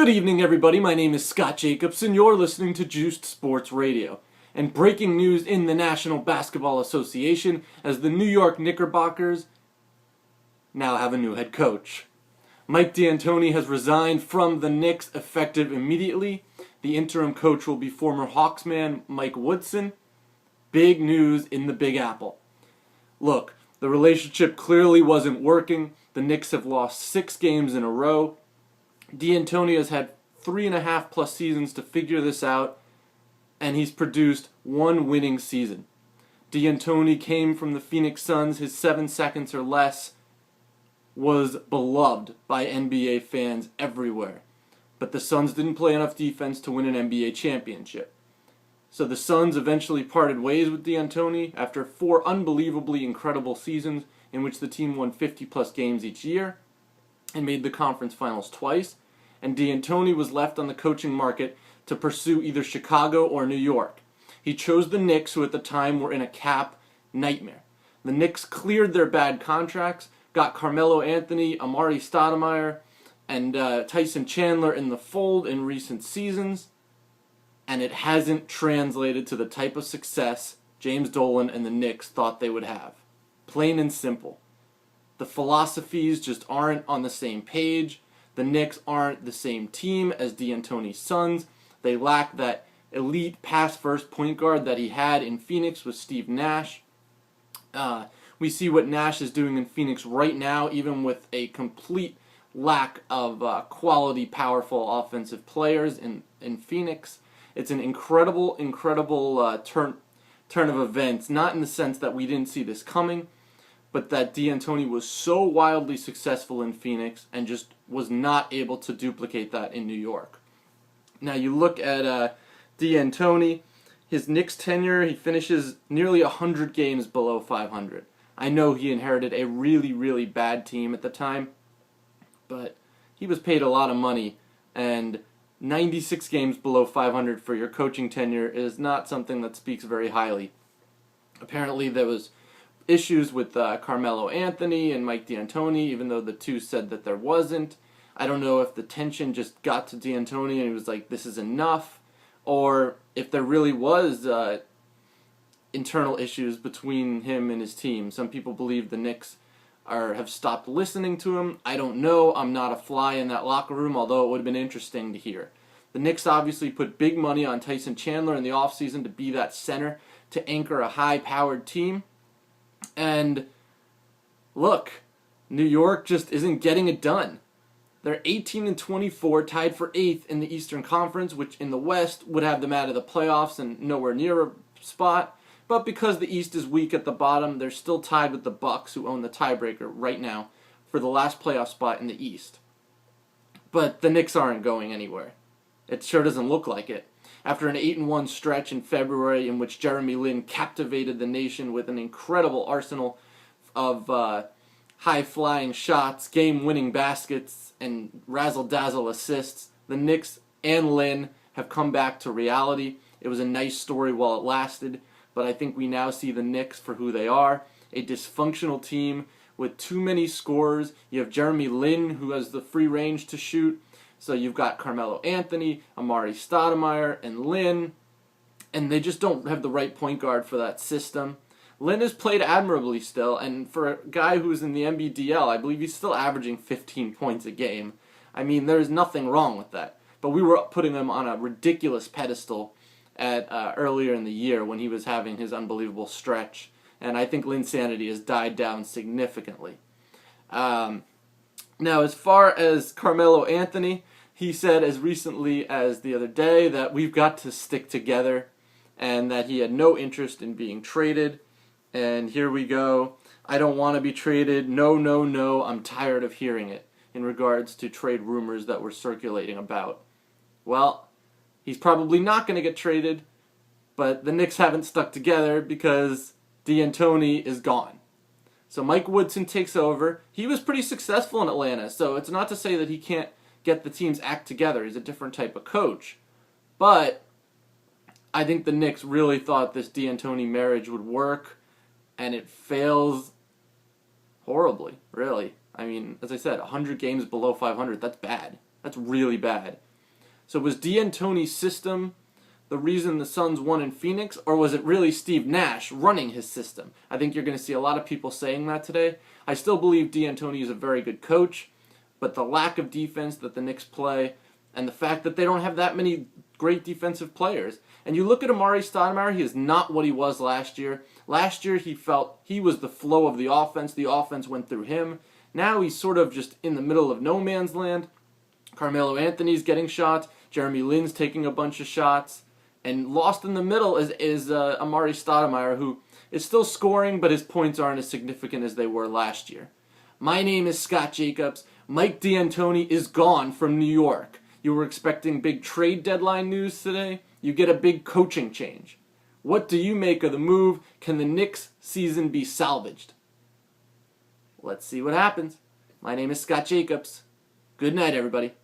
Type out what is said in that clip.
Good evening, everybody. My name is Scott Jacobs, and you're listening to Juiced Sports Radio. And breaking news in the National Basketball Association as the New York Knickerbockers now have a new head coach. Mike D'Antoni has resigned from the Knicks effective immediately. The interim coach will be former Hawks man Mike Woodson. Big news in the Big Apple. Look, the relationship clearly wasn't working. The Knicks have lost 6 games in a row. D'Antoni has had 3.5 plus seasons to figure this out, and he's produced 1 winning season. D'Antoni came from the Phoenix Suns. His 7 seconds or less was beloved by NBA fans everywhere. But the Suns didn't play enough defense to win an NBA championship. So the Suns eventually parted ways with D'Antoni after 4 unbelievably incredible seasons in which the team won 50 plus games each year and made the conference finals twice, and D'Antoni was left on the coaching market to pursue either Chicago or New York. He chose the Knicks, who at the time were in a cap nightmare. The Knicks cleared their bad contracts, got Carmelo Anthony, Amari Stoudemire, and Tyson Chandler in the fold in recent seasons, and it hasn't translated to the type of success James Dolan and the Knicks thought they would have. Plain and simple. The philosophies just aren't on the same page. The Knicks aren't the same team as D'Antoni's Suns. They lack that elite pass-first point guard that he had in Phoenix with Steve Nash. We see what Nash is doing in Phoenix right now, even with a complete lack of quality, powerful offensive players in Phoenix. It's an incredible turn of events, not in the sense that we didn't see this coming, but that D'Antoni was so wildly successful in Phoenix and just was not able to duplicate that in New York. Now you look at D'Antoni, his Knicks tenure, he finishes nearly 100 games below 500. I know he inherited a really, really bad team at the time, but he was paid a lot of money, and 96 games below 500 for your coaching tenure is not something that speaks very highly. Apparently there was issues with Carmelo Anthony and Mike D'Antoni, even though the two said that there wasn't. I don't know if the tension just got to D'Antoni and he was like, this is enough, or if there really was internal issues between him and his team. Some people believe the Knicks have stopped listening to him. I don't know. I'm not a fly in that locker room, although it would have been interesting to hear. The Knicks obviously put big money on Tyson Chandler in the offseason to be that center, to anchor a high-powered team. And look, New York just isn't getting it done. They're 18-24, tied for 8th in the Eastern Conference, which in the West would have them out of the playoffs and nowhere near a spot. But because the East is weak at the bottom, they're still tied with the Bucks, who own the tiebreaker right now for the last playoff spot in the East. But the Knicks aren't going anywhere. It sure doesn't look like it. After an 8-1 stretch in February in which Jeremy Lin captivated the nation with an incredible arsenal of high-flying shots, game-winning baskets, and razzle-dazzle assists, the Knicks and Lin have come back to reality. It was a nice story while it lasted, but I think we now see the Knicks for who they are, a dysfunctional team with too many scorers. You have Jeremy Lin, who has the free range to shoot. So you've got Carmelo Anthony, Amari Stoudemire, and Lin, and they just don't have the right point guard for that system. Lin has played admirably still, and for a guy who's in the NBDL, I believe he's still averaging 15 points a game. I mean, there's nothing wrong with that. But we were putting him on a ridiculous pedestal at earlier in the year when he was having his unbelievable stretch, and I think Linsanity has died down significantly. Now, as far as Carmelo Anthony, he said as recently as the other day that we've got to stick together and that he had no interest in being traded. And here we go. I don't want to be traded. No, no, no. I'm tired of hearing it in regards to trade rumors that were circulating about. Well, he's probably not going to get traded, but the Knicks haven't stuck together because D'Antoni is gone. So Mike Woodson takes over. He was pretty successful in Atlanta, so it's not to say that he can't get the team's act together. He's a different type of coach. But I think the Knicks really thought this D'Antoni marriage would work, and it fails horribly, really. I mean, as I said, 100 games below 500, that's bad. That's really bad. So was D'Antoni's system the reason the Suns won in Phoenix, or was it really Steve Nash running his system? I think you're going to see a lot of people saying that today. I still believe D'Antoni is a very good coach, but the lack of defense that the Knicks play and the fact that they don't have that many great defensive players. And you look at Amari Stoudemire, he is not what he was last year. Last year he felt he was the flow of the offense went through him. Now he's sort of just in the middle of no man's land. Carmelo Anthony's getting shots, Jeremy Lin's taking a bunch of shots, and lost in the middle is Amari Stoudemire, who is still scoring, but his points aren't as significant as they were last year. My name is Scott Jacobs. Mike D'Antoni is gone from New York. You were expecting big trade deadline news today. You get a big coaching change. What do you make of the move? Can the Knicks season be salvaged? Let's see what happens. My name is Scott Jacobs. Good night, everybody.